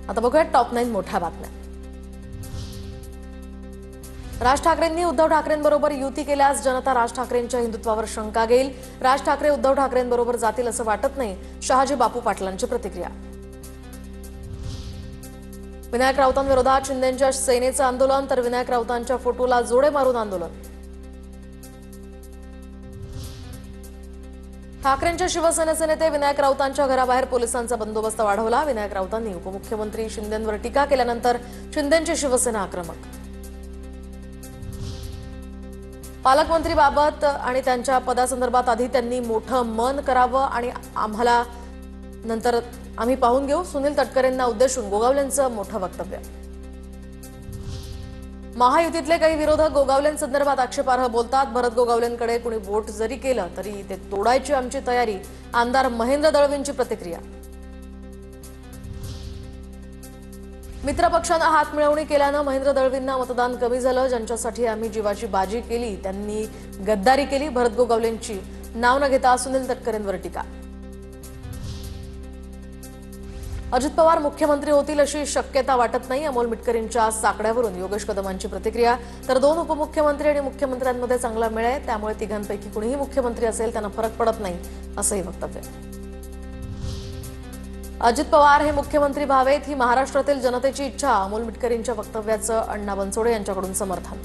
आता बघूया टॉप 9 मोठ्या बातम्या। राज ठाकरेंनी उद्धव ठाकरेंबरोबर युती केल्यास जनता राज ठाकरेंच्या हिंदुत्वावर शंका घेईल। राज ठाकरे उद्धव ठाकरेंबरोबर जातील असं वाटत नाही, शहाजी बापू पाटलांची प्रतिक्रिया। विनायक राऊतांविरोधात शिंदेंच्या सेनेचं आंदोलन तर विनायक राऊतांच्या फोटोला जोडे मारून आंदोलन। ठाकरेंच्या शिवसेनेचे नेते विनायक राऊतांच्या घराबाहेर पोलिसांचा बंदोबस्त वाढवला। विनायक राऊतांनी उपमुख्यमंत्री शिंदेंवर टीका केल्यानंतर शिंदेंची शिवसेना आक्रमक। पालकमंत्रीबाबत आणि त्यांच्या पदासंदर्भात आधी त्यांनी मोठं मन करावं आणि आम्हाला नंतर आम्ही पाहून घेऊ, सुनील तटकरेंना उद्देशून गोगावलेंचं मोठं वक्तव्य। महायुतीतले काही विरोधक गोगावलेंसंदर्भात आक्षेपार्ह बोलतात। भरत गोगावलेंकडे कुणी वोट जरी केलं तरी ते तोडायची आमची तयारी, आमदार महेंद्र दळवींची प्रतिक्रिया। मित्रपक्षांना हात मिळवणी केल्यानं महेंद्र दळवींना मतदान कमी झालं। ज्यांच्यासाठी आम्ही जीवाची बाजी केली त्यांनी गद्दारी केली, भरत गोगावलेंची नाव न घेता सुनील तटकरेंवर टीका। अजित पवार मुख्यमंत्री होतील अशी शक्यता वाटत नाही, अमोल मिटकरींच्या साकड्यावरून योगेश कदमांची प्रतिक्रिया। तर 2 उपमुख्यमंत्री आणि मुख्यमंत्र्यांमध्ये चांगला मेळ आहे, त्यामुळे तिघांपैकी कुणीही मुख्यमंत्री असेल त्यांना फरक पडत नाही, असंही वक्तव्य। अजित पवार हे मुख्यमंत्री व्हावेत ही महाराष्ट्रातील जनतेची इच्छा, अमोल मिटकरींच्या वक्तव्याचं अण्णा बनसोडे यांच्याकडून समर्थन।